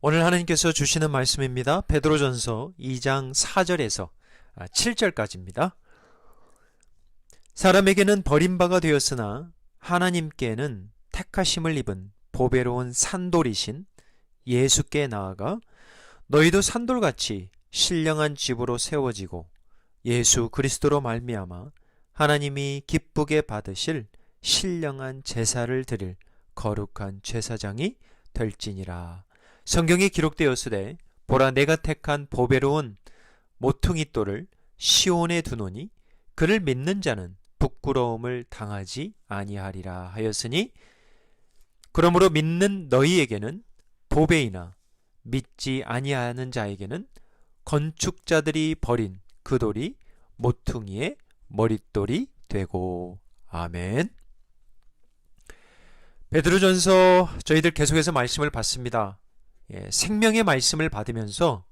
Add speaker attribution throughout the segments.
Speaker 1: 오늘 하나님께서 주시는 말씀입니다. 베드로전서 2장 4절에서 7절까지입니다. 사람에게는 버림바가 되었으나 하나님께는 택하심을 입은 보배로운 산돌이신 예수께 나아가 너희도 산돌같이 신령한 집으로 세워지고 예수 그리스도로 말미암아 하나님이 기쁘게 받으실 신령한 제사를 드릴 거룩한 제사장이 될지니라. 성경에 기록되었으되 보라 내가 택한 보배로운 모퉁이 돌을 시온에 두노니 그를 믿는 자는 부끄러움을 당하지 아니하리라 하였으니 그러므로 믿는 너희에게는 보배이나 믿지 아니하는 자에게는 건축자들이 버린 그 돌이 모퉁이의 머릿돌이 되고. 아멘. 베드로전서 저희들 계속해서 말씀을 받습니다. 생명의 말씀을 받으면서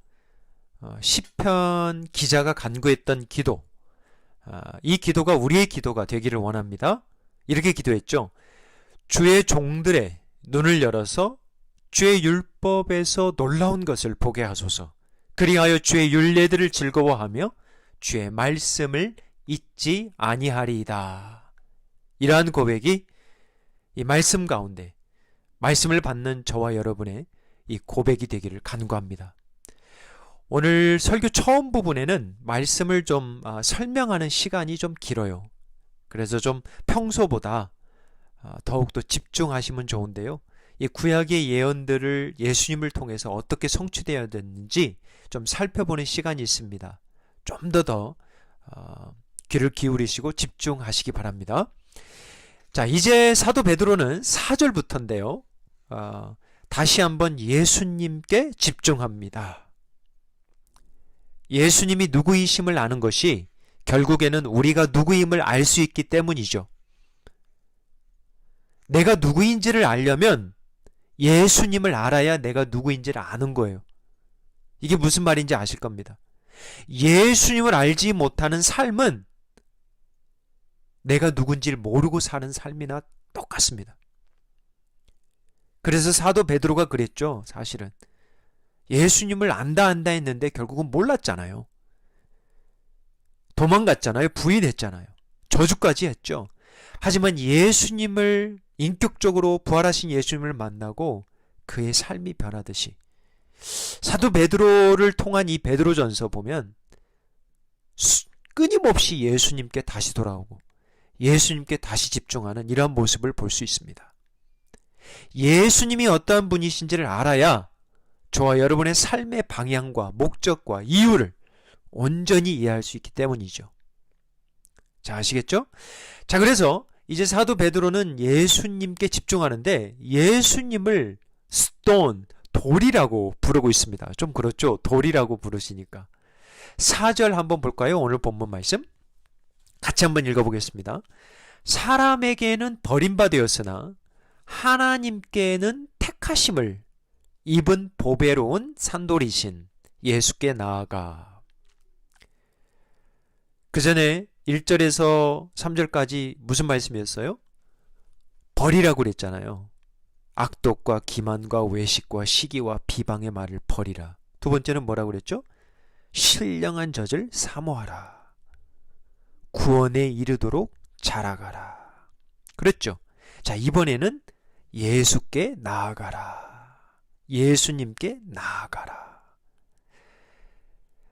Speaker 1: 시편 기자가 간구했던 기도, 이 기도가 우리의 기도가 되기를 원합니다. 이렇게 기도했죠. 주의 종들의 눈을 열어서 주의 율법에서 놀라운 것을 보게 하소서. 그리하여 주의 율례들을 즐거워하며 주의 말씀을 잊지 아니하리이다. 이러한 고백이 이 말씀 가운데 말씀을 받는 저와 여러분의 이 고백이 되기를 간구합니다. 오늘 설교 처음 부분에는 말씀을 좀 설명하는 시간이 좀 길어요. 그래서 좀 평소보다 더욱더 집중하시면 좋은데요. 이 구약의 예언들을 예수님을 통해서 어떻게 성취되어야 되는지 좀 살펴보는 시간이 있습니다. 좀 더 귀를 기울이시고 집중하시기 바랍니다. 자, 이제 사도 베드로는 4절부터인데요. 다시 한번 예수님께 집중합니다. 예수님이 누구이심을 아는 것이 결국에는 우리가 누구임을 알 수 있기 때문이죠. 내가 누구인지를 알려면 예수님을 알아야 내가 누구인지를 아는 거예요. 이게 무슨 말인지 아실 겁니다. 예수님을 알지 못하는 삶은 내가 누군지를 모르고 사는 삶이나 똑같습니다. 그래서 사도 베드로가 그랬죠. 사실은 예수님을 안다 했는데 결국은 몰랐잖아요. 도망갔잖아요. 부인했잖아요. 저주까지 했죠. 하지만 예수님을 인격적으로 부활하신 예수님을 만나고 그의 삶이 변하듯이 사도 베드로를 통한 이 베드로전서 보면 끊임없이 예수님께 다시 돌아오고 예수님께 다시 집중하는 이러한 모습을 볼 수 있습니다. 예수님이 어떠한 분이신지를 알아야 저와 여러분의 삶의 방향과 목적과 이유를 온전히 이해할 수 있기 때문이죠. 자, 아시겠죠? 자, 그래서 이제 사도 베드로는 예수님께 집중하는데 예수님을 스톤, 돌이라고 부르고 있습니다. 좀 그렇죠? 돌이라고 부르시니까. 4절 한번 볼까요? 오늘 본문 말씀 같이 한번 읽어보겠습니다. 사람에게는 버림받았으나 하나님께는 택하심을 입은 보배로운 산돌이신 예수께 나아가. 그 전에 1절에서 3절까지 무슨 말씀이었어요? 버리라고 그랬잖아요. 악독과 기만과 외식과 시기와 비방의 말을 버리라. 두 번째는 뭐라고 그랬죠? 신령한 젖을 사모하라. 구원에 이르도록 자라가라. 그랬죠? 자, 이번에는 예수께 나아가라. 예수님께 나아가라.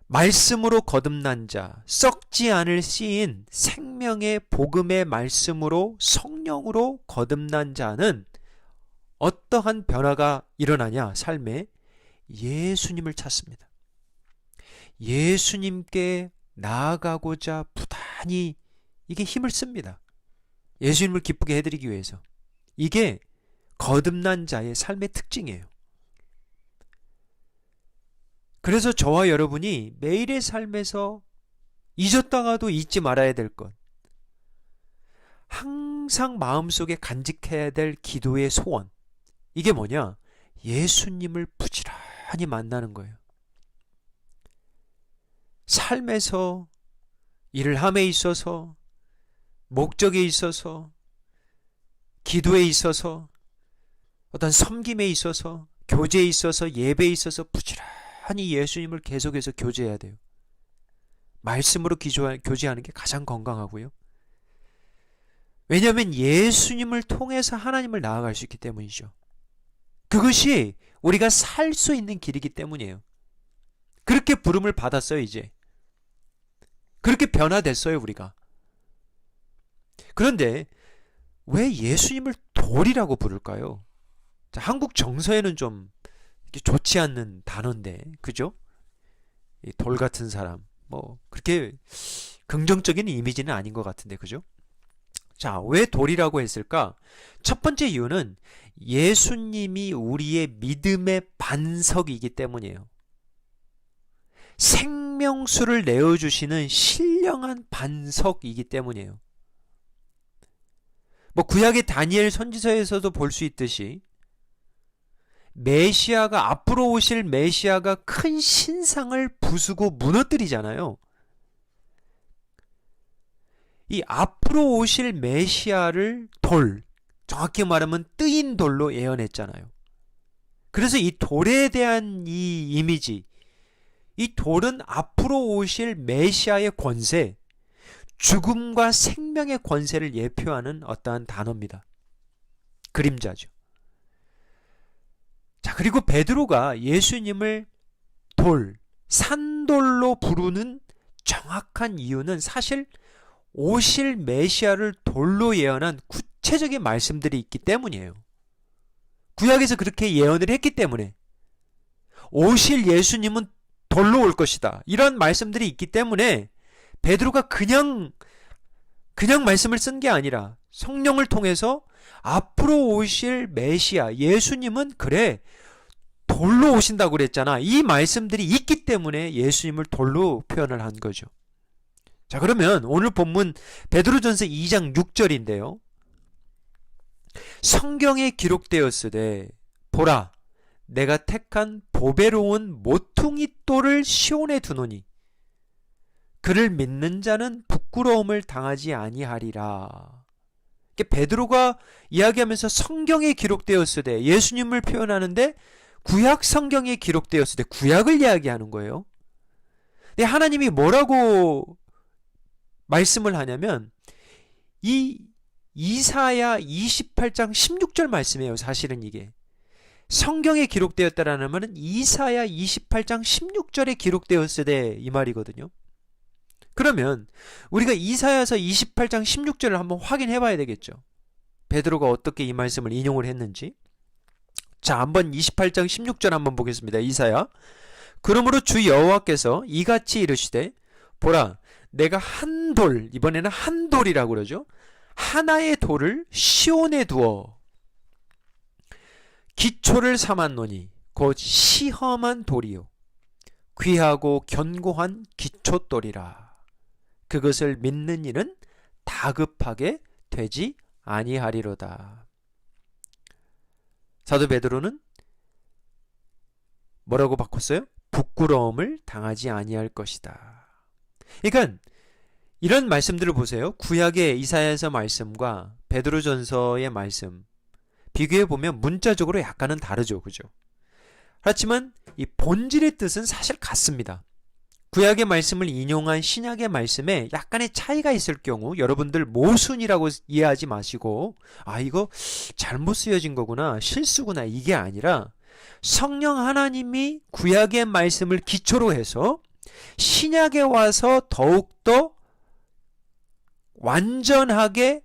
Speaker 1: 말씀으로 거듭난 자, 썩지 않을 씨인 생명의 복음의 말씀으로 성령으로 거듭난 자는 어떠한 변화가 일어나냐? 삶에 예수님을 찾습니다. 예수님께 나아가고자 부단히 이게 힘을 씁니다. 예수님을 기쁘게 해드리기 위해서. 이게 거듭난 자의 삶의 특징이에요. 그래서 저와 여러분이 매일의 삶에서 잊었다가도 잊지 말아야 될 것, 항상 마음속에 간직해야 될 기도의 소원, 이게 뭐냐? 예수님을 부지런히 만나는 거예요. 삶에서, 일을 함에 있어서, 목적에 있어서, 기도에 있어서, 어떤 섬김에 있어서 교제에 있어서, 예배에 있어서 부지런히 예수님을 계속해서 교제해야 돼요. 말씀으로 교제하는 게 가장 건강하고요. 왜냐하면 예수님을 통해서 하나님을 나아갈 수 있기 때문이죠. 그것이 우리가 살 수 있는 길이기 때문이에요. 그렇게 부름을 받았어요, 이제. 그렇게 변화됐어요, 우리가. 그런데 왜 예수님을 돌이라고 부를까요? 자, 한국 정서에는 좀 좋지 않는 단어인데, 그죠? 이 돌 같은 사람, 그렇게 긍정적인 이미지는 아닌 것 같은데, 그죠? 자, 왜 돌이라고 했을까? 첫 번째 이유는 예수님이 우리의 믿음의 반석이기 때문이에요. 생명수를 내어주시는 신령한 반석이기 때문이에요. 구약의 다니엘 선지서에서도 볼 수 있듯이 메시아가, 앞으로 오실 메시아가 큰 신상을 부수고 무너뜨리잖아요. 이 앞으로 오실 메시아를 정확히 말하면 뜨인 돌로 예언했잖아요. 그래서 이 돌에 대한 이 이미지, 이 돌은 앞으로 오실 메시아의 권세, 죽음과 생명의 권세를 예표하는 어떠한 단어입니다. 그림자죠. 자, 그리고 베드로가 예수님을 산돌로 부르는 정확한 이유는 사실 오실 메시아를 돌로 예언한 구체적인 말씀들이 있기 때문이에요. 구약에서 그렇게 예언을 했기 때문에 오실 예수님은 돌로 올 것이다, 이런 말씀들이 있기 때문에 베드로가 그냥 말씀을 쓴 게 아니라 성령을 통해서 앞으로 오실 메시아 예수님은 그래 돌로 오신다고 그랬잖아, 이 말씀들이 있기 때문에 예수님을 돌로 표현을 한 거죠. 자, 그러면 오늘 본문 베드로전서 2장 6절인데요. 성경에 기록되었으되 보라, 내가 택한 보배로운 모퉁이 돌을 시온에 두노니 그를 믿는 자는 부끄러움을 당하지 아니하리라. 베드로가 이야기하면서 성경에 기록되었으되 예수님을 표현하는데 구약 성경에 기록되었으되 구약을 이야기하는 거예요. 근데 하나님이 뭐라고 말씀을 하냐면 이 이사야 28장 16절 말씀이에요. 사실은 이게 성경에 기록되었다라는 말은 이사야 28장 16절에 기록되었으되 이 말이거든요. 그러면 우리가 이사야서 28장 16절을 한번 확인해 봐야 되겠죠. 베드로가 어떻게 이 말씀을 인용을 했는지. 자, 한번 28장 16절 한번 보겠습니다. 이사야. 그러므로 주 여호와께서 이같이 이르시되 보라, 내가 한 돌, 이번에는 한 돌이라고 그러죠. 하나의 돌을 시온에 두어 기초를 삼았노니 곧 시험한 돌이요 귀하고 견고한 기초돌이라. 그것을 믿는 이는 다급하게 되지 아니하리로다. 사도 베드로는 뭐라고 바꿨어요? 부끄러움을 당하지 아니할 것이다. 그러니까 이런 말씀들을 보세요. 구약의 이사야서 말씀과 베드로전서의 말씀 비교해 보면 문자적으로 약간은 다르죠, 그죠? 그렇지만 이 본질의 뜻은 사실 같습니다. 구약의 말씀을 인용한 신약의 말씀에 약간의 차이가 있을 경우 여러분들 모순이라고 이해하지 마시고 이거 잘못 쓰여진 거구나, 실수구나, 이게 아니라 성령 하나님이 구약의 말씀을 기초로 해서 신약에 와서 더욱더 완전하게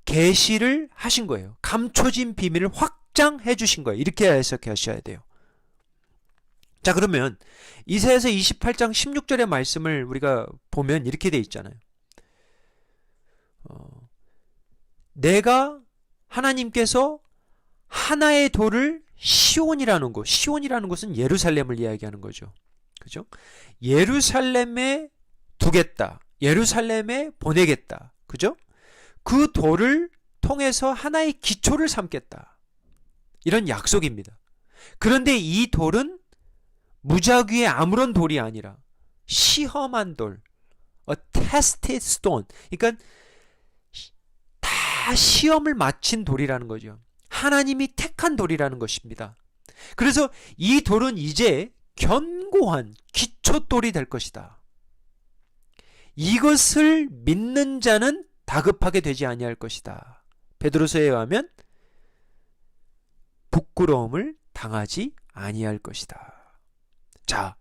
Speaker 1: 계시를 하신 거예요. 감춰진 비밀을 확장해 주신 거예요. 이렇게 해석하셔야 돼요. 자, 그러면 이사야서 28장 16절의 말씀을 우리가 보면 이렇게 돼 있잖아요. 내가 하나님께서 하나의 돌을 시온이라는 곳, 시온이라는 곳은 예루살렘을 이야기하는 거죠. 그죠? 예루살렘에 두겠다. 예루살렘에 보내겠다. 그죠? 그 돌을 통해서 하나의 기초를 삼겠다. 이런 약속입니다. 그런데 이 돌은 무작위의 아무런 돌이 아니라 시험한 돌, a tested stone. 그러니까 다 시험을 마친 돌이라는 거죠. 하나님이 택한 돌이라는 것입니다. 그래서 이 돌은 이제 견고한 기초돌이 될 것이다. 이것을 믿는 자는 다급하게 되지 아니할 것이다. 베드로서에 의하면 부끄러움을 당하지 아니할 것이다. 자,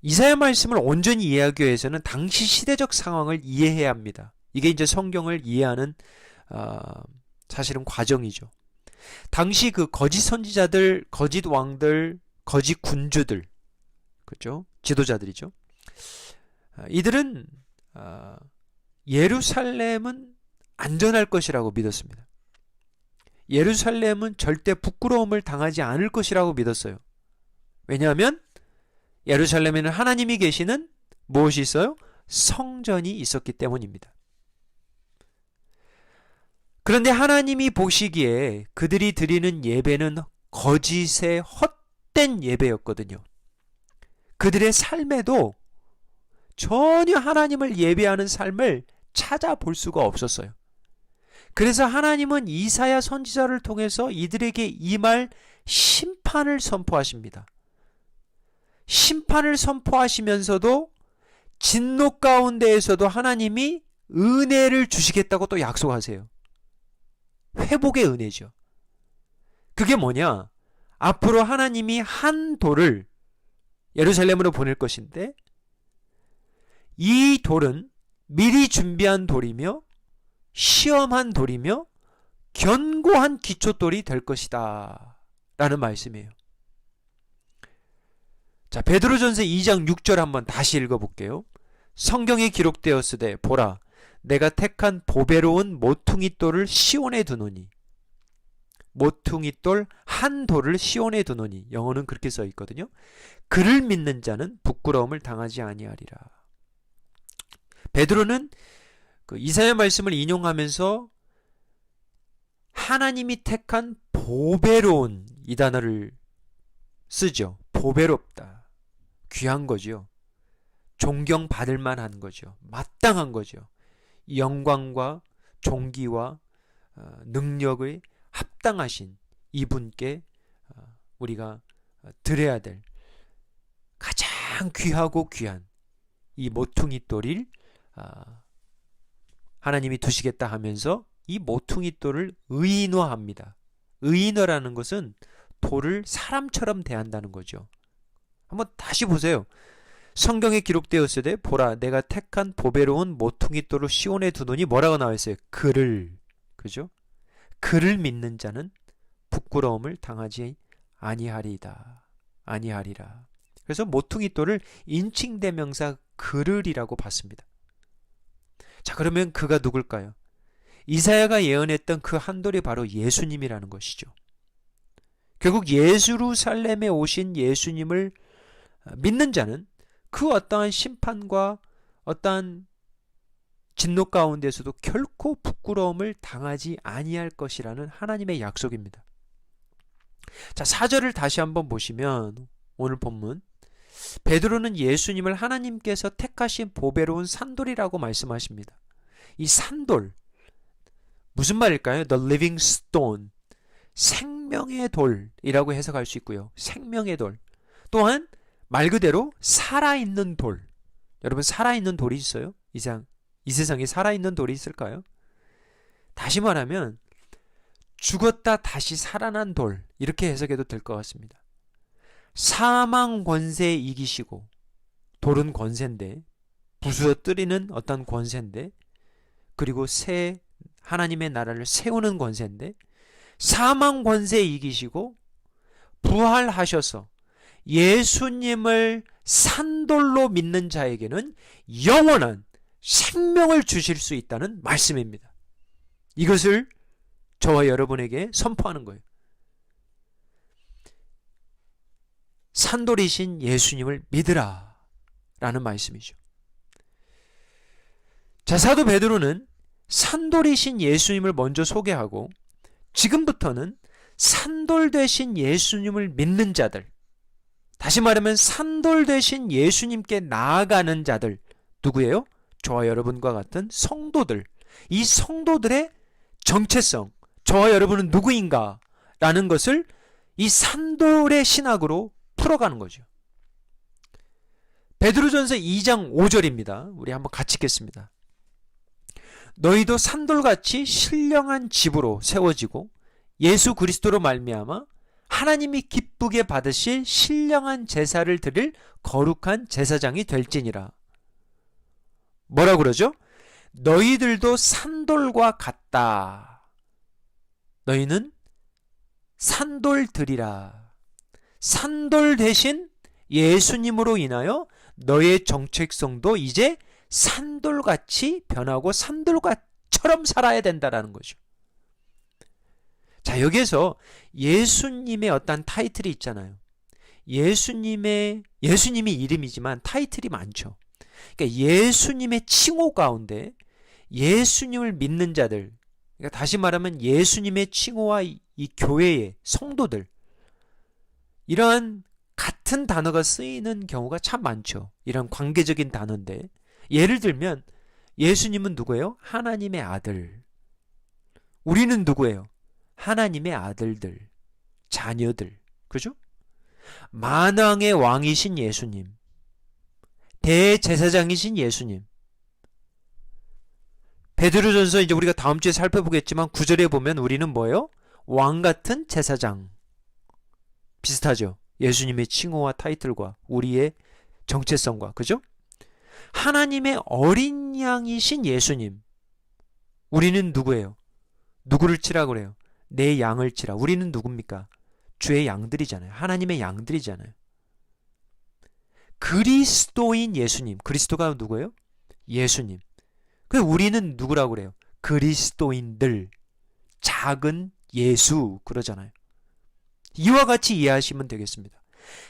Speaker 1: 이사야 말씀을 온전히 이해하기 위해서는 당시 시대적 상황을 이해해야 합니다. 이게 이제 성경을 이해하는 사실은 과정이죠. 당시 그 거짓 선지자들, 거짓 왕들, 거짓 군주들, 그렇죠? 지도자들이죠. 이들은 예루살렘은 안전할 것이라고 믿었습니다. 예루살렘은 절대 부끄러움을 당하지 않을 것이라고 믿었어요. 왜냐하면 예루살렘에는 하나님이 계시는 무엇이 있어요? 성전이 있었기 때문입니다. 그런데 하나님이 보시기에 그들이 드리는 예배는 거짓의 헛된 예배였거든요. 그들의 삶에도 전혀 하나님을 예배하는 삶을 찾아볼 수가 없었어요. 그래서 하나님은 이사야 선지자를 통해서 이들에게 임할 심판을 선포하십니다. 심판을 선포하시면서도 진노 가운데에서도 하나님이 은혜를 주시겠다고 또 약속하세요. 회복의 은혜죠. 그게 뭐냐? 앞으로 하나님이 한 돌을 예루살렘으로 보낼 것인데 이 돌은 미리 준비한 돌이며 시험한 돌이며 견고한 기초돌이 될 것이다 라는 말씀이에요. 자, 베드로전서 2장 6절 한번 다시 읽어볼게요. 성경에 기록되었으되 보라 내가 택한 보배로운 모퉁이 돌을 시온에 두노니, 모퉁이 돌 한 돌을 시온에 두노니, 영어는 그렇게 써 있거든요. 그를 믿는 자는 부끄러움을 당하지 아니하리라. 베드로는 그 이사야 말씀을 인용하면서 하나님이 택한 보배로운 이 단어를 쓰죠. 보배롭다. 귀한 거죠. 존경받을 만한 거죠. 마땅한 거죠. 영광과 존귀와 능력의 합당하신 이분께 우리가 드려야 될 가장 귀하고 귀한 이 모퉁이 돌을 하나님이 두시겠다 하면서 이 모퉁이 돌을 의인화합니다. 의인화라는 것은 돌을 사람처럼 대한다는 거죠. 한번 다시 보세요. 성경에 기록되었으되 보라 내가 택한 보배로운 모퉁이 돌을 시온에 두노니 뭐라고 나와 있어요? 그를, 그죠? 그를 믿는 자는 부끄러움을 당하지 아니하리라. 그래서 모퉁이 돌을 인칭대명사 그를이라고 봤습니다. 자, 그러면 그가 누굴까요? 이사야가 예언했던 그 한 돌이 바로 예수님이라는 것이죠. 결국 예루살렘에 오신 예수님을 믿는 자는 그 어떠한 심판과 어떠한 진노 가운데서도 결코 부끄러움을 당하지 아니할 것이라는 하나님의 약속입니다. 자, 4절을 다시 한번 보시면 오늘 본문 베드로는 예수님을 하나님께서 택하신 보배로운 산돌이라고 말씀하십니다. 이 산돌 무슨 말일까요? The living stone, 생명의 돌이라고 해석할 수 있고요. 생명의 돌. 또한 말 그대로 살아있는 돌. 여러분 살아있는 돌이 있어요? 이 세상에 살아있는 돌이 있을까요? 다시 말하면 죽었다 다시 살아난 돌, 이렇게 해석해도 될 것 같습니다. 사망 권세에 이기시고, 돌은 권세인데 부수어뜨리는 어떤 권세인데, 그리고 새 하나님의 나라를 세우는 권세인데, 사망 권세에 이기시고 부활하셔서 예수님을 산돌로 믿는 자에게는 영원한 생명을 주실 수 있다는 말씀입니다. 이것을 저와 여러분에게 선포하는 거예요. 산돌이신 예수님을 믿으라 라는 말씀이죠. 자, 사도 베드로는 산돌이신 예수님을 먼저 소개하고 지금부터는 산돌 되신 예수님을 믿는 자들, 다시 말하면 산돌 되신 예수님께 나아가는 자들, 누구예요? 저와 여러분과 같은 성도들. 이 성도들의 정체성, 저와 여러분은 누구인가 라는 것을 이 산돌의 신학으로 풀어가는 거죠. 베드로전서 2장 5절입니다. 우리 한번 같이 읽겠습니다. 너희도 산돌같이 신령한 집으로 세워지고 예수 그리스도로 말미암아 하나님이 기쁘게 받으실 신령한 제사를 드릴 거룩한 제사장이 될지니라. 뭐라고 그러죠? 너희들도 산돌과 같다. 너희는 산돌들이라. 산돌 대신 예수님으로 인하여 너의 정체성도 이제 산돌같이 변하고 산돌처럼 살아야 된다라는 거죠. 자, 여기에서 예수님의 어떤 타이틀이 있잖아요. 예수님이 이름이지만 타이틀이 많죠. 그러니까 예수님의 칭호 가운데 예수님을 믿는 자들, 그러니까 다시 말하면 예수님의 칭호와 이 교회의 성도들, 이러한 같은 단어가 쓰이는 경우가 참 많죠. 이런 관계적인 단어인데, 예를 들면 예수님은 누구예요? 하나님의 아들. 우리는 누구예요? 하나님의 아들들, 자녀들. 그죠? 만왕의 왕이신 예수님, 대제사장이신 예수님. 베드로전서 이제 우리가 다음 주에 살펴보겠지만 9절에 보면 우리는 뭐예요? 왕 같은 제사장. 비슷하죠? 예수님의 칭호와 타이틀과 우리의 정체성과. 그죠? 하나님의 어린 양이신 예수님. 우리는 누구예요? 누구를 치라 그래요? 내 양을 치라. 우리는 누굽니까? 주의 양들이잖아요. 하나님의 양들이잖아요. 그리스도인 예수님. 그리스도가 누구예요? 예수님. 그래서 우리는 누구라고 그래요? 그리스도인들. 작은 예수 그러잖아요. 이와 같이 이해하시면 되겠습니다.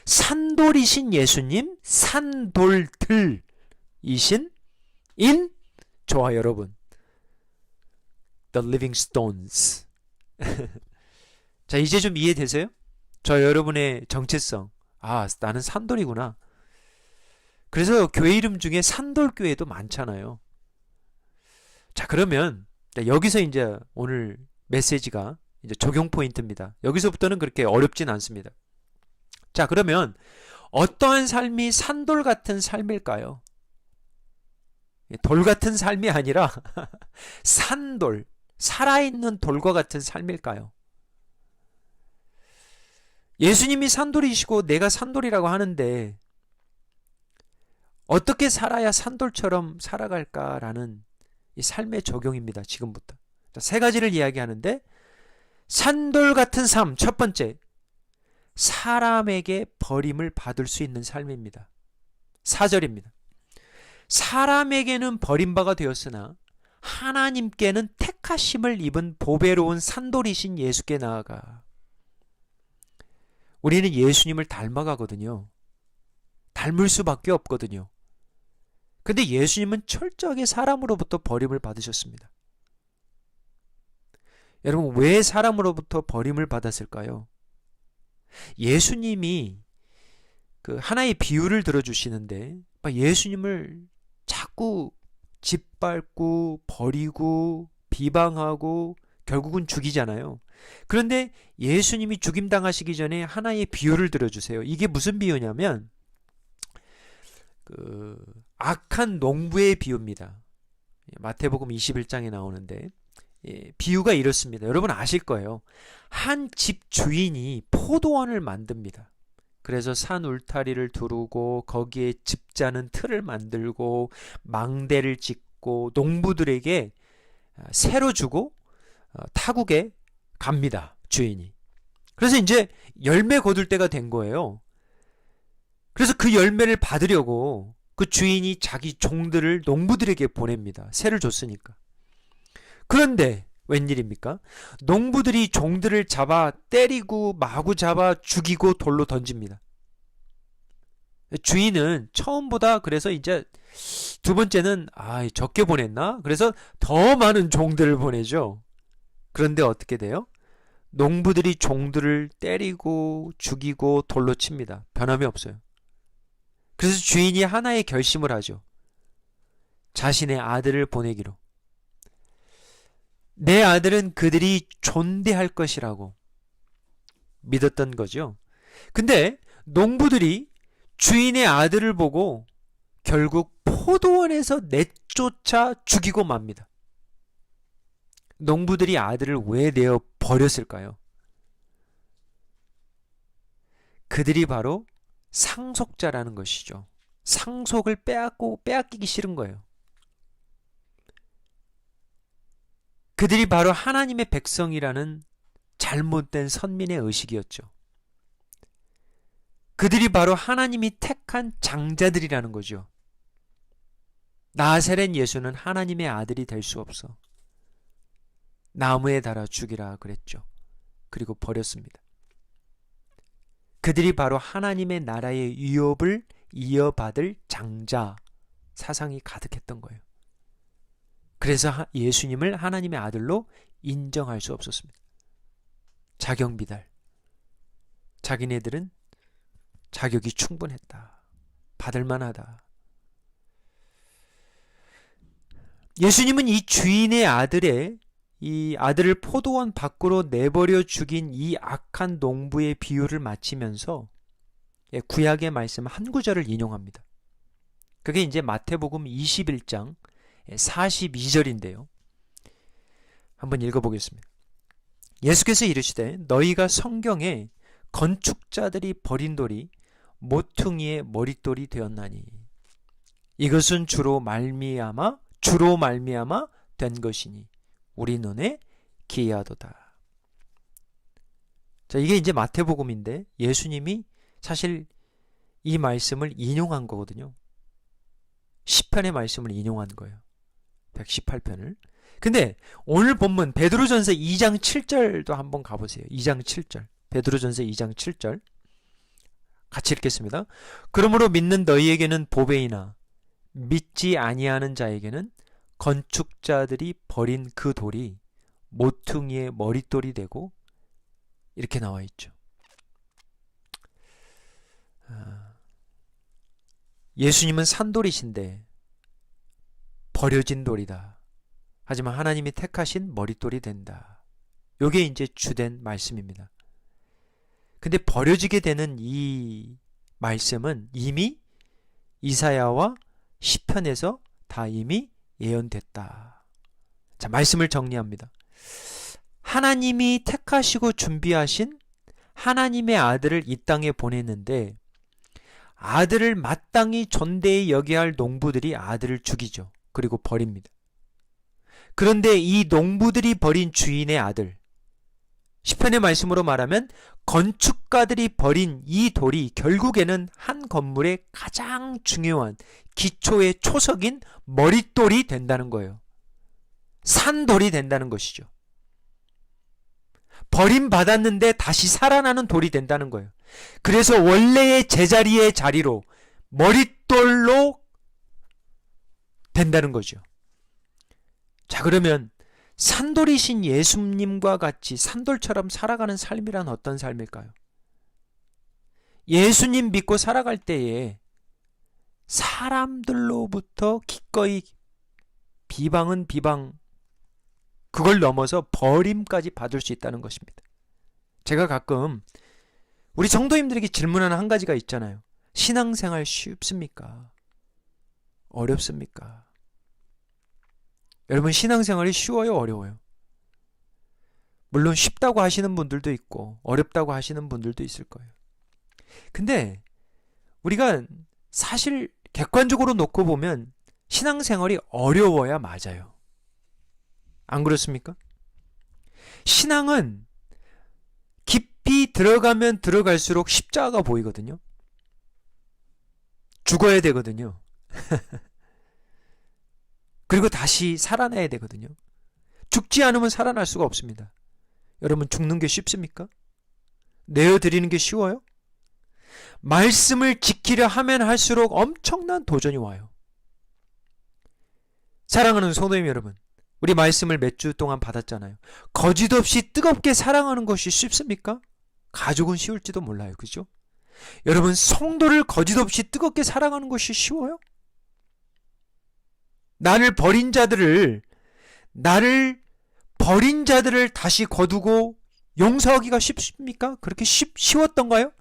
Speaker 1: 산돌이신 예수님, 산돌들이신 저와 여러분, The Living Stones. 자, 이제 좀 이해되세요? 저 여러분의 정체성. 아, 나는 산돌이구나. 그래서 교회 이름 중에 산돌교회도 많잖아요. 자, 그러면 여기서 이제 오늘 메시지가 이제 적용 포인트입니다. 여기서부터는 그렇게 어렵진 않습니다. 자, 그러면 어떠한 삶이 산돌 같은 삶일까요? 돌 같은 삶이 아니라 산돌, 살아있는 돌과 같은 삶일까요? 예수님이 산돌이시고 내가 산돌이라고 하는데 어떻게 살아야 산돌처럼 살아갈까라는 이 삶의 적용입니다. 지금부터. 세 가지를 이야기하는데, 산돌 같은 삶, 첫 번째, 사람에게 버림을 받을 수 있는 삶입니다. 4절입니다. 사람에게는 버림바가 되었으나 하나님께는 택하심을 입은 보배로운 산돌이신 예수께 나아가. 우리는 예수님을 닮아가거든요. 닮을 수밖에 없거든요. 근데 예수님은 철저하게 사람으로부터 버림을 받으셨습니다. 여러분, 왜 사람으로부터 버림을 받았을까요? 예수님이 그 하나의 비유를 들어주시는데 예수님을 자꾸 짓밟고 버리고 비방하고 결국은 죽이잖아요. 그런데 예수님이 죽임당하시기 전에 하나의 비유를 들어주세요. 이게 무슨 비유냐면 악한 농부의 비유입니다. 마태복음 21장에 나오는데 비유가 이렇습니다. 여러분 아실 거예요. 한 집 주인이 포도원을 만듭니다. 그래서 산 울타리를 두르고 거기에 즙자는 틀을 만들고 망대를 짓고 농부들에게 새로 주고 타국에 갑니다. 주인이. 그래서 이제 열매 거둘 때가 된 거예요. 그래서 그 열매를 받으려고 그 주인이 자기 종들을 농부들에게 보냅니다. 새를 줬으니까. 그런데 웬일입니까? 농부들이 종들을 잡아 때리고 마구 잡아 죽이고 돌로 던집니다. 주인은 처음보다 그래서 이제 두 번째는 적게 보냈나? 그래서 더 많은 종들을 보내죠. 그런데 어떻게 돼요? 농부들이 종들을 때리고 죽이고 돌로 칩니다. 변함이 없어요. 그래서 주인이 하나의 결심을 하죠. 자신의 아들을 보내기로. 내 아들은 그들이 존대할 것이라고. 믿었던 거죠. 근데 농부들이 주인의 아들을 보고 결국 포도원에서 내쫓아 죽이고 맙니다. 농부들이 아들을 왜 내어 버렸을까요? 그들이 바로 상속자라는 것이죠. 상속을 빼앗기기 싫은 거예요. 그들이 바로 하나님의 백성이라는 잘못된 선민의 의식이었죠. 그들이 바로 하나님이 택한 장자들이라는 거죠. 나사렛 예수는 하나님의 아들이 될 수 없어. 나무에 달아 죽이라 그랬죠. 그리고 버렸습니다. 그들이 바로 하나님의 나라의 위협을 이어받을 장자 사상이 가득했던 거예요. 그래서 예수님을 하나님의 아들로 인정할 수 없었습니다. 자경비달. 자기네들은 자격이 충분했다. 받을만하다. 예수님은 이 주인의 이 아들을 포도원 밖으로 내버려 죽인 이 악한 농부의 비유를 마치면서 구약의 말씀 한 구절을 인용합니다. 그게 이제 마태복음 21장 42절인데요. 한번 읽어보겠습니다. 예수께서 이르시되 너희가 성경에 건축자들이 버린 돌이 모퉁이의 머릿돌이 되었나니 이것은 주로 말미암아 된 것이니 우리 눈에 기이하도다. 자, 이게 이제 마태복음인데 예수님이 사실 이 말씀을 인용한 거거든요. 시편의 말씀을 인용한 거예요. 118편을. 근데 오늘 본문 베드로전서 2장 7절도 한번 가보세요. 2장 7절. 베드로전서 2장 7절. 같이 읽겠습니다. 그러므로 믿는 너희에게는 보배이나 믿지 아니하는 자에게는 건축자들이 버린 그 돌이 모퉁이의 머릿돌이 되고 이렇게 나와 있죠. 예수님은 산돌이신데 버려진 돌이다. 하지만 하나님이 택하신 머릿돌이 된다. 이게 이제 주된 말씀입니다. 근데 버려지게 되는 이 말씀은 이미 이사야와 시편에서 다 이미 예언됐다. 자, 말씀을 정리합니다. 하나님이 택하시고 준비하신 하나님의 아들을 이 땅에 보냈는데 아들을 마땅히 존대히 여겨야 할 농부들이 아들을 죽이죠. 그리고 버립니다. 그런데 이 농부들이 버린 주인의 아들, 시편의 말씀으로 말하면 건축가들이 버린 이 돌이 결국에는 한 건물의 가장 중요한 기초의 초석인 머릿돌이 된다는 거예요. 산돌이 된다는 것이죠. 버림받았는데 다시 살아나는 돌이 된다는 거예요. 그래서 원래의 제자리의 자리로 머릿돌로 된다는 거죠. 자, 그러면 산돌이신 예수님과 같이 산돌처럼 살아가는 삶이란 어떤 삶일까요? 예수님 믿고 살아갈 때에 사람들로부터 기꺼이 비방은 비방, 그걸 넘어서 버림까지 받을 수 있다는 것입니다. 제가 가끔 우리 성도님들에게 질문하는 한 가지가 있잖아요. 신앙생활 쉽습니까? 어렵습니까? 여러분, 신앙생활이 쉬워요, 어려워요? 물론 쉽다고 하시는 분들도 있고 어렵다고 하시는 분들도 있을 거예요. 근데 우리가 사실 객관적으로 놓고 보면 신앙생활이 어려워야 맞아요. 안 그렇습니까? 신앙은 깊이 들어가면 들어갈수록 십자가가 보이거든요. 죽어야 되거든요. 그리고 다시 살아나야 되거든요. 죽지 않으면 살아날 수가 없습니다. 여러분, 죽는 게 쉽습니까? 내어드리는 게 쉬워요? 말씀을 지키려 하면 할수록 엄청난 도전이 와요. 사랑하는 성도님 여러분, 우리 말씀을 몇 주 동안 받았잖아요. 거짓 없이 뜨겁게 사랑하는 것이 쉽습니까? 가족은 쉬울지도 몰라요. 그죠? 여러분, 성도를 거짓 없이 뜨겁게 사랑하는 것이 쉬워요? 나를 버린 자들을 다시 거두고 용서하기가 쉽습니까? 그렇게 쉬웠던가요?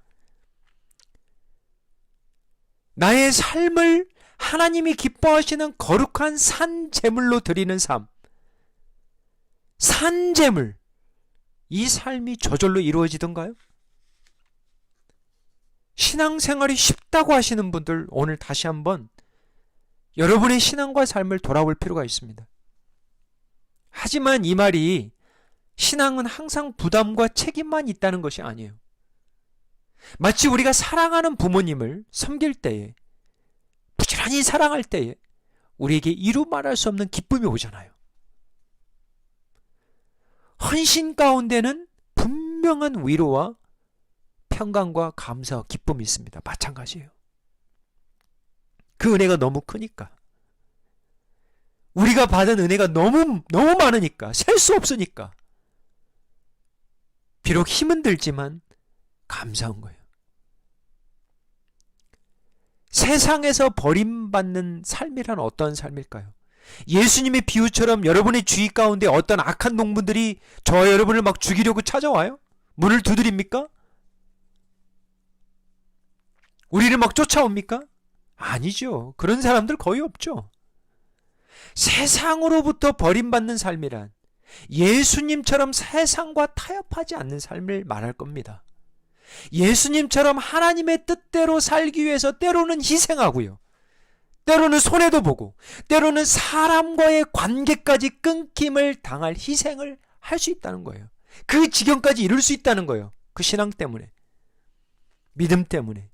Speaker 1: 나의 삶을 하나님이 기뻐하시는 거룩한 산제물로 드리는 삶, 산제물, 이 삶이 저절로 이루어지던가요? 신앙생활이 쉽다고 하시는 분들, 오늘 다시 한번 여러분의 신앙과 삶을 돌아볼 필요가 있습니다. 하지만 이 말이 신앙은 항상 부담과 책임만 있다는 것이 아니에요. 마치 우리가 사랑하는 부모님을 섬길 때에, 부지런히 사랑할 때에 우리에게 이루 말할 수 없는 기쁨이 오잖아요. 헌신 가운데는 분명한 위로와 평강과 감사와 기쁨이 있습니다. 마찬가지예요. 그 은혜가 너무 크니까, 우리가 받은 은혜가 너무 많으니까, 셀 수 없으니까 비록 힘은 들지만 감사한 거예요. 세상에서 버림받는 삶이란 어떤 삶일까요? 예수님의 비유처럼 여러분의 주위 가운데 어떤 악한 농부들이 저와 여러분을 막 죽이려고 찾아와요? 문을 두드립니까? 우리를 막 쫓아옵니까? 아니죠. 그런 사람들 거의 없죠. 세상으로부터 버림받는 삶이란 예수님처럼 세상과 타협하지 않는 삶을 말할 겁니다. 예수님처럼 하나님의 뜻대로 살기 위해서 때로는 희생하고요, 때로는 손해도 보고, 때로는 사람과의 관계까지 끊김을 당할 희생을 할 수 있다는 거예요. 그 지경까지 이룰 수 있다는 거예요. 그 신앙 때문에, 믿음 때문에.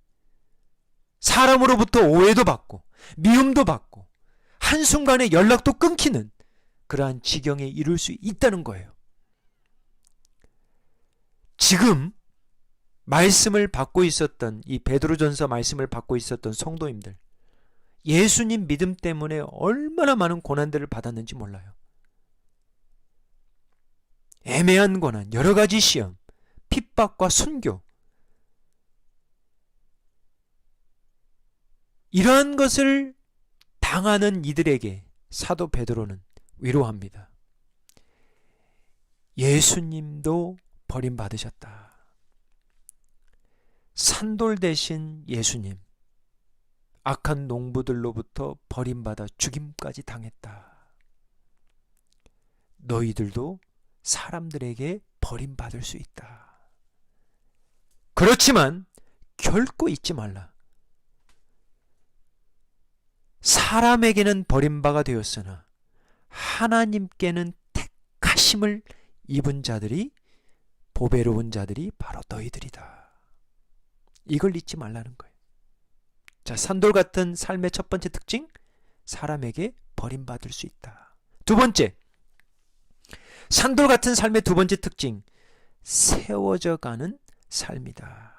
Speaker 1: 사람으로부터 오해도 받고 미움도 받고 한순간에 연락도 끊기는 그러한 지경에 이룰 수 있다는 거예요. 지금 말씀을 받고 있었던, 이 베드로전서 말씀을 받고 있었던 성도님들, 예수님 믿음 때문에 얼마나 많은 고난들을 받았는지 몰라요. 애매한 고난, 여러 가지 시험, 핍박과 순교, 이러한 것을 당하는 이들에게 사도 베드로는 위로합니다. 예수님도 버림받으셨다. 산돌 대신 예수님, 악한 농부들로부터 버림받아 죽임까지 당했다. 너희들도 사람들에게 버림받을 수 있다. 그렇지만 결코 잊지 말라. 사람에게는 버림받아 되었으나 하나님께는 택하심을 입은 자들이, 보배로운 자들이 바로 너희들이다. 이걸 잊지 말라는 거예요. 자, 산돌 같은 삶의 첫 번째 특징, 사람에게 버림받을 수 있다. 두 번째, 산돌 같은 삶의 두 번째 특징, 세워져 가는 삶이다.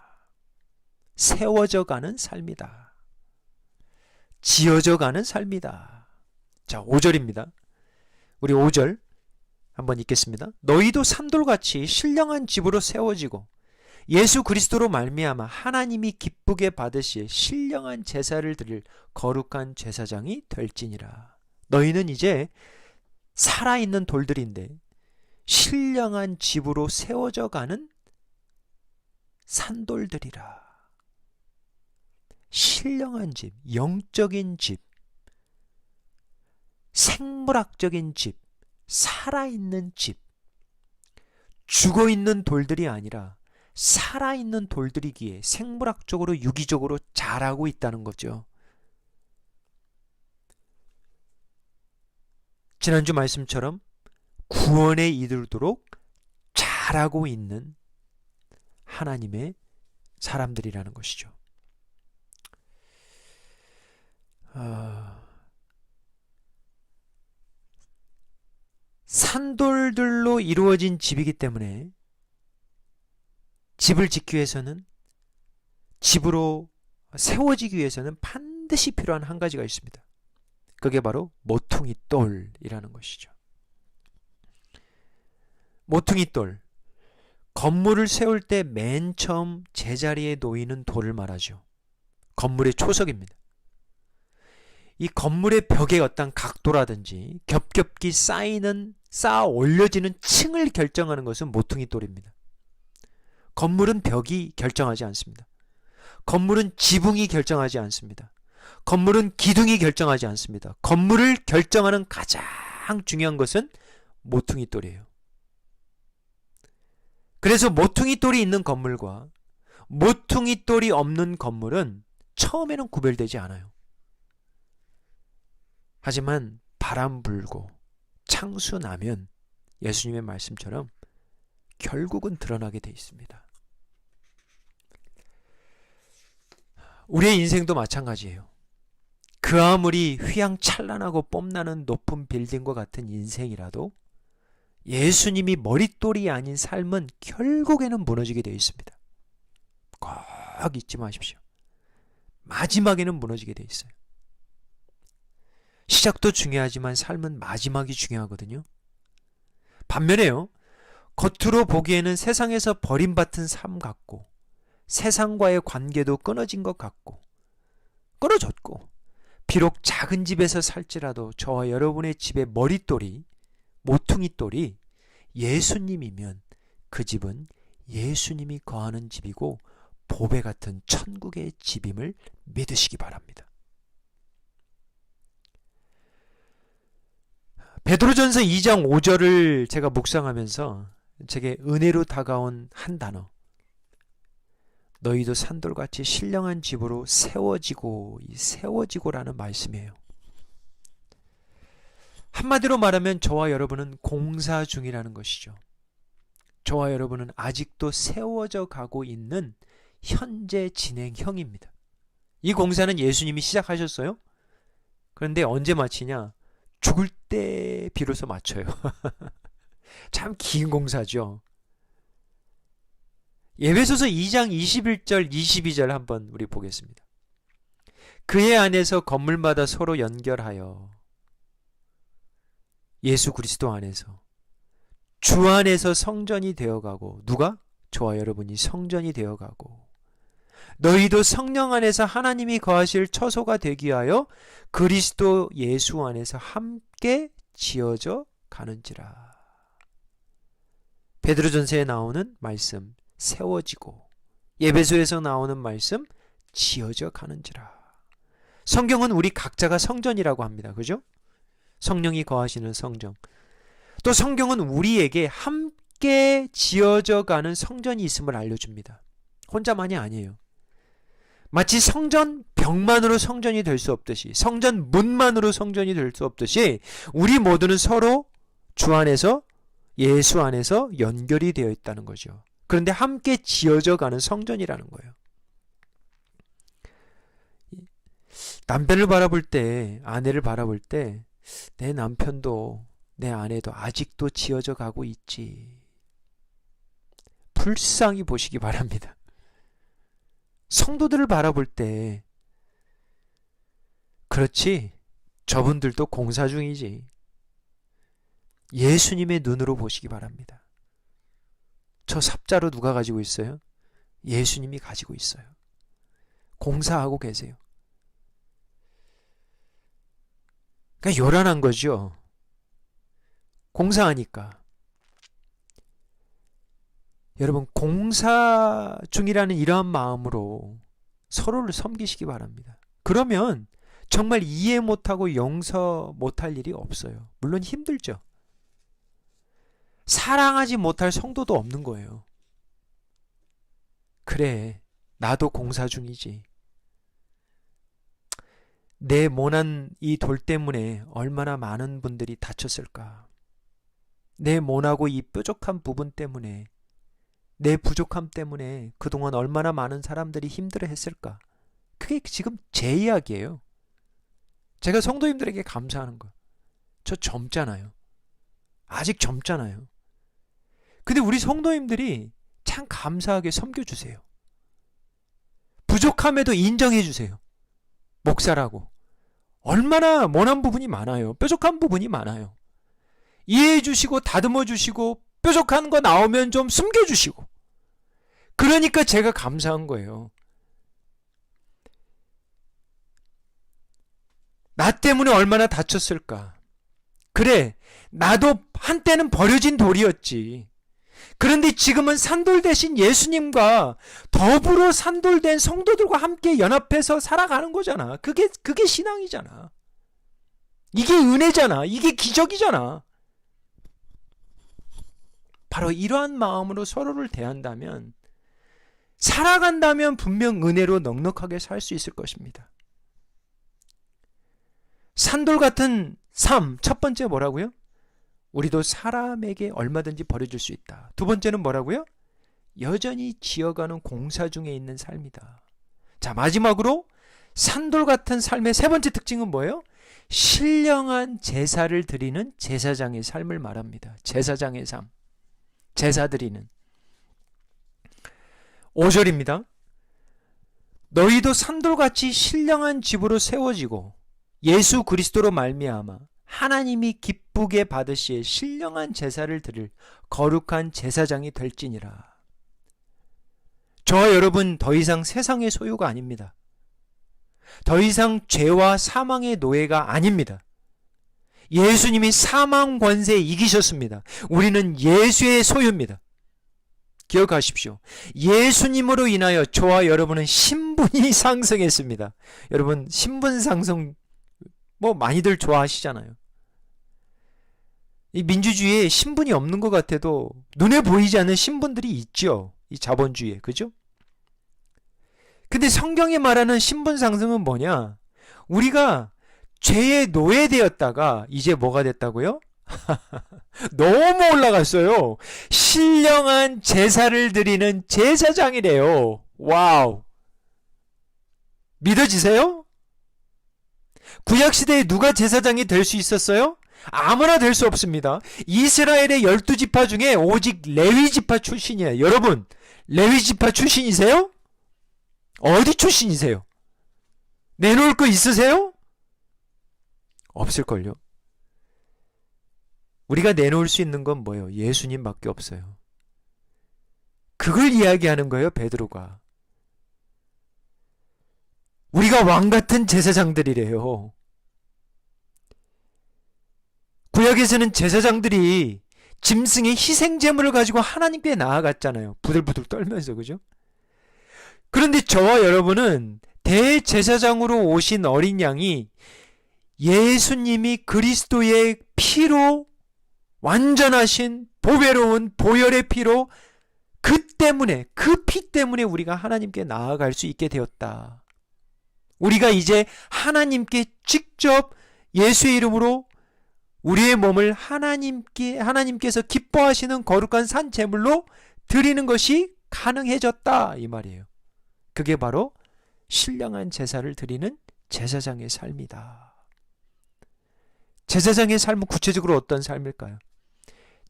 Speaker 1: 세워져 가는 삶이다. 지어져 가는 삶이다. 자, 5절입니다. 우리 5절 한번 읽겠습니다. 너희도 산돌같이 신령한 집으로 세워지고 예수 그리스도로 말미암아 하나님이 기쁘게 받으실 신령한 제사를 드릴 거룩한 제사장이 될지니라. 너희는 이제 살아있는 돌들인데 신령한 집으로 세워져 가는 산돌들이라. 신령한 집, 영적인 집, 생물학적인 집, 살아있는 집, 죽어있는 돌들이 아니라 살아있는 돌들이기에 생물학적으로, 유기적으로 자라고 있다는 거죠. 지난주 말씀처럼 구원에 이르도록 자라고 있는 하나님의 사람들이라는 것이죠. 산돌들로 이루어진 집이기 때문에 집을 짓기 위해서는, 집으로 세워지기 위해서는 반드시 필요한 한 가지가 있습니다. 그게 바로 모퉁이 돌이라는 것이죠. 모퉁이 돌, 건물을 세울 때 맨 처음 제자리에 놓이는 돌을 말하죠. 건물의 초석입니다. 이 건물의 벽의 어떤 각도라든지 겹겹이 쌓아 올려지는 층을 결정하는 것은 모퉁이 돌입니다. 건물은 벽이 결정하지 않습니다. 건물은 지붕이 결정하지 않습니다. 건물은 기둥이 결정하지 않습니다. 건물을 결정하는 가장 중요한 것은 모퉁이돌이에요. 그래서 모퉁이돌이 있는 건물과 모퉁이돌이 없는 건물은 처음에는 구별되지 않아요. 하지만 바람 불고 창수 나면 예수님의 말씀처럼 결국은 드러나게 돼 있습니다. 우리의 인생도 마찬가지예요. 그 아무리 휘황찬란하고 뽐나는 높은 빌딩과 같은 인생이라도 예수님이 머릿돌이 아닌 삶은 결국에는 무너지게 되어 있습니다. 꼭 잊지 마십시오. 마지막에는 무너지게 되어 있어요. 시작도 중요하지만 삶은 마지막이 중요하거든요. 반면에요, 겉으로 보기에는 세상에서 버림받은 삶 같고 세상과의 관계도 끊어진 것 같고 끊어졌고 비록 작은 집에서 살지라도 저와 여러분의 집의 머릿돌이 모퉁이돌이 예수님이면 그 집은 예수님이 거하는 집이고 보배 같은 천국의 집임을 믿으시기 바랍니다. 베드로전서 2장 5절을 제가 묵상하면서 제게 은혜로 다가온 한 단어, 너희도 산돌같이 신령한 집으로 세워지고라는 말씀이에요. 한마디로 말하면 저와 여러분은 공사 중이라는 것이죠. 저와 여러분은 아직도 세워져 가고 있는 현재 진행형입니다. 이 공사는 예수님이 시작하셨어요. 그런데 언제 마치냐? 죽을 때 비로소 마쳐요. 참 긴 공사죠. 에베소서 2장 21절 22절 한번 우리 보겠습니다. 그의 안에서 건물마다 서로 연결하여 예수 그리스도 안에서 주 안에서 성전이 되어가고, 누가? 저와 여러분이 성전이 되어가고, 너희도 성령 안에서 하나님이 거하실 처소가 되기 위하여 그리스도 예수 안에서 함께 지어져 가는지라. 베드로전서에 나오는 말씀 세워지고, 에베소에서 나오는 말씀 지어져 가는지라. 성경은 우리 각자가 성전이라고 합니다. 그죠? 성령이 거하시는 성전. 또 성경은 우리에게 함께 지어져 가는 성전이 있음을 알려줍니다. 혼자만이 아니에요. 마치 성전 벽만으로 성전이 될 수 없듯이, 성전 문만으로 성전이 될 수 없듯이 우리 모두는 서로 주 안에서, 예수 안에서 연결이 되어 있다는 거죠. 그런데 함께 지어져 가는 성전이라는 거예요. 남편을 바라볼 때, 아내를 바라볼 때 내 남편도 내 아내도 아직도 지어져 가고 있지, 불쌍히 보시기 바랍니다. 성도들을 바라볼 때, 그렇지, 저분들도 공사 중이지, 예수님의 눈으로 보시기 바랍니다. 저 삽자루 누가 가지고 있어요? 예수님이 가지고 있어요. 공사하고 계세요. 그러니까 요란한 거죠. 공사하니까. 여러분, 공사 중이라는 이러한 마음으로 서로를 섬기시기 바랍니다. 그러면 정말 이해 못하고 용서 못할 일이 없어요. 물론 힘들죠. 사랑하지 못할 성도도 없는 거예요. 그래, 나도 공사 중이지. 내 모난 이 돌 때문에 얼마나 많은 분들이 다쳤을까. 내 모나고 이 뾰족한 부분 때문에, 내 부족함 때문에 그동안 얼마나 많은 사람들이 힘들어 했을까. 그게 지금 제 이야기예요. 제가 성도님들에게 감사하는 거. 저 젊잖아요. 아직 젊잖아요. 근데 우리 성도님들이 참 감사하게 섬겨주세요. 부족함에도 인정해주세요. 목사라고. 얼마나 모난 부분이 많아요. 뾰족한 부분이 많아요. 이해해주시고 다듬어주시고 뾰족한 거 나오면 좀 숨겨주시고. 그러니까 제가 감사한 거예요. 나 때문에 얼마나 다쳤을까. 그래, 나도 한때는 버려진 돌이었지. 그런데 지금은 산돌되신 예수님과 더불어 산돌된 성도들과 함께 연합해서 살아가는 거잖아. 그게 신앙이잖아. 이게 은혜잖아. 이게 기적이잖아. 바로 이러한 마음으로 서로를 대한다면, 살아간다면 분명 은혜로 넉넉하게 살 수 있을 것입니다. 산돌 같은 삶, 첫 번째 뭐라고요? 우리도 사람에게 얼마든지 버려줄 수 있다. 두 번째는 뭐라고요? 여전히 지어가는 공사 중에 있는 삶이다. 자, 마지막으로 산돌 같은 삶의 세 번째 특징은 뭐예요? 신령한 제사를 드리는 제사장의 삶을 말합니다. 제사장의 삶. 제사 드리는. 5절입니다. 너희도 산돌같이 신령한 집으로 세워지고 예수 그리스도로 말미암아 하나님이 기쁘게 받으시에 신령한 제사를 드릴 거룩한 제사장이 될지니라. 저와 여러분 더 이상 세상의 소유가 아닙니다. 더 이상 죄와 사망의 노예가 아닙니다. 예수님이 사망 권세에 이기셨습니다. 우리는 예수의 소유입니다. 기억하십시오. 예수님으로 인하여 저와 여러분은 신분이 상승했습니다. 여러분 신분 상승 많이들 좋아하시잖아요. 이 민주주의에 신분이 없는 것 같아도 눈에 보이지 않는 신분들이 있죠. 이 자본주의에. 그죠? 근데 성경이 말하는 신분 상승은 뭐냐? 우리가 죄의 노예되었다가 이제 뭐가 됐다고요? 너무 올라갔어요. 신령한 제사를 드리는 제사장이래요. 와우. 믿어지세요? 구약시대에 누가 제사장이 될 수 있었어요? 아무나 될 수 없습니다. 이스라엘의 12지파 중에 오직 레위지파 출신이에요. 여러분, 레위지파 출신이세요? 어디 출신이세요? 내놓을 거 있으세요? 없을걸요. 우리가 내놓을 수 있는 건 뭐예요? 예수님밖에 없어요. 그걸 이야기하는 거예요, 베드로가. 우리가 왕같은 제사장들이래요. 구약에서는 제사장들이 짐승의 희생제물을 가지고 하나님께 나아갔잖아요. 부들부들 떨면서. 그죠? 그런데 저와 여러분은 대제사장으로 오신 어린 양이 예수님이 그리스도의 피로 완전하신 보배로운 보혈의 피로 그 피 때문에 우리가 하나님께 나아갈 수 있게 되었다. 우리가 이제 하나님께 직접 예수의 이름으로 우리의 몸을 하나님께서 기뻐하시는 거룩한 산 제물로 드리는 것이 가능해졌다 이 말이에요. 그게 바로 신령한 제사를 드리는 제사장의 삶이다. 제사장의 삶은 구체적으로 어떤 삶일까요?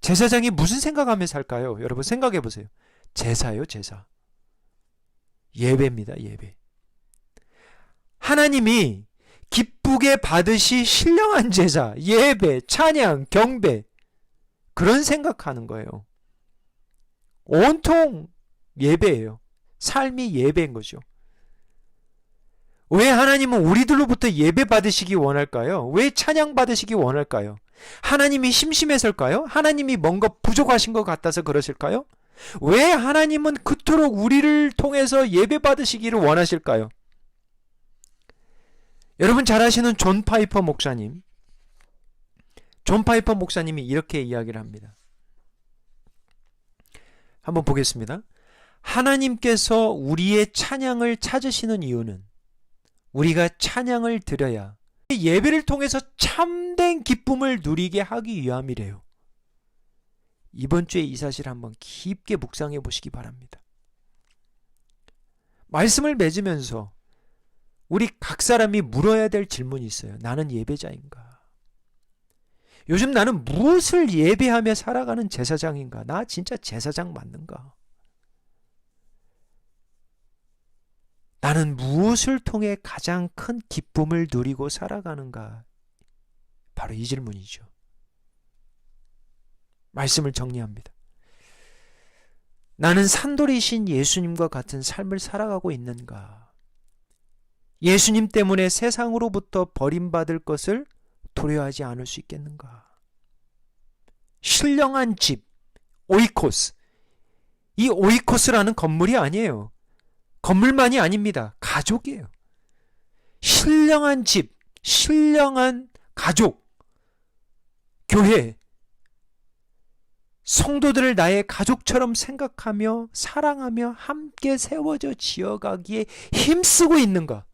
Speaker 1: 제사장이 무슨 생각하며 살까요? 여러분 생각해 보세요. 제사요, 제사. 예배입니다, 예배. 하나님이 기쁘게 받으시 신령한 제사, 예배, 찬양, 경배, 그런 생각하는 거예요. 온통 예배예요. 삶이 예배인 거죠. 왜 하나님은 우리들로부터 예배 받으시기 원할까요? 왜 찬양 받으시기 원할까요? 하나님이 심심해서일까요? 하나님이 뭔가 부족하신 것 같아서 그러실까요? 왜 하나님은 그토록 우리를 통해서 예배 받으시기를 원하실까요? 여러분 잘 아시는 존 파이퍼 목사님. 존 파이퍼 목사님이 이렇게 이야기를 합니다. 한번 보겠습니다. 하나님께서 우리의 찬양을 찾으시는 이유는 우리가 찬양을 드려야 예배를 통해서 참된 기쁨을 누리게 하기 위함이래요. 이번 주에 이 사실 한번 깊게 묵상해 보시기 바랍니다. 말씀을 맺으면서 우리 각 사람이 물어야 될 질문이 있어요. 나는 예배자인가? 요즘 나는 무엇을 예배하며 살아가는 제사장인가? 나 진짜 제사장 맞는가? 나는 무엇을 통해 가장 큰 기쁨을 누리고 살아가는가? 바로 이 질문이죠. 말씀을 정리합니다. 나는 산돌이신 예수님과 같은 삶을 살아가고 있는가? 예수님 때문에 세상으로부터 버림받을 것을 두려워하지 않을 수 있겠는가? 신령한 집, 오이코스, 이 오이코스라는 건물이 아니에요. 건물만이 아닙니다. 가족이에요. 신령한 집, 신령한 가족, 교회, 성도들을 나의 가족처럼 생각하며 사랑하며 함께 세워져 지어가기에 힘쓰고 있는가?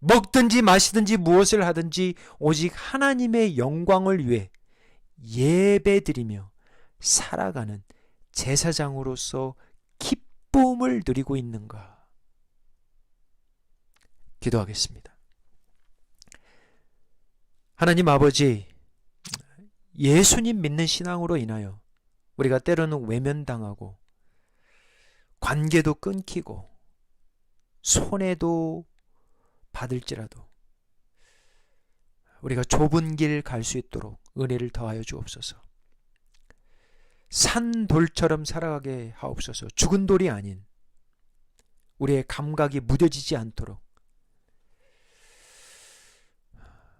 Speaker 1: 먹든지 마시든지 무엇을 하든지 오직 하나님의 영광을 위해 예배드리며 살아가는 제사장으로서 기쁨을 누리고 있는가? 기도하겠습니다. 하나님 아버지, 예수님 믿는 신앙으로 인하여 우리가 때로는 외면당하고 관계도 끊기고 손해도 받을지라도 우리가 좁은 길 갈 수 있도록 은혜를 더하여 주옵소서. 산돌처럼 살아가게 하옵소서. 죽은 돌이 아닌 우리의 감각이 무뎌지지 않도록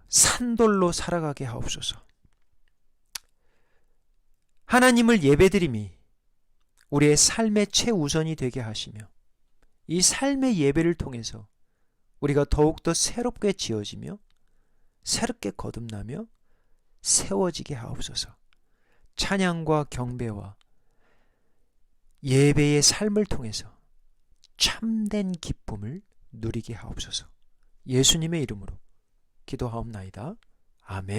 Speaker 1: 산돌로 살아가게 하옵소서. 하나님을 예배드림이 우리의 삶의 최우선이 되게 하시며 이 삶의 예배를 통해서 우리가 더욱더 새롭게 지어지며 새롭게 거듭나며 세워지게 하옵소서. 찬양과 경배와 예배의 삶을 통해서 참된 기쁨을 누리게 하옵소서. 예수님의 이름으로 기도하옵나이다. 아멘.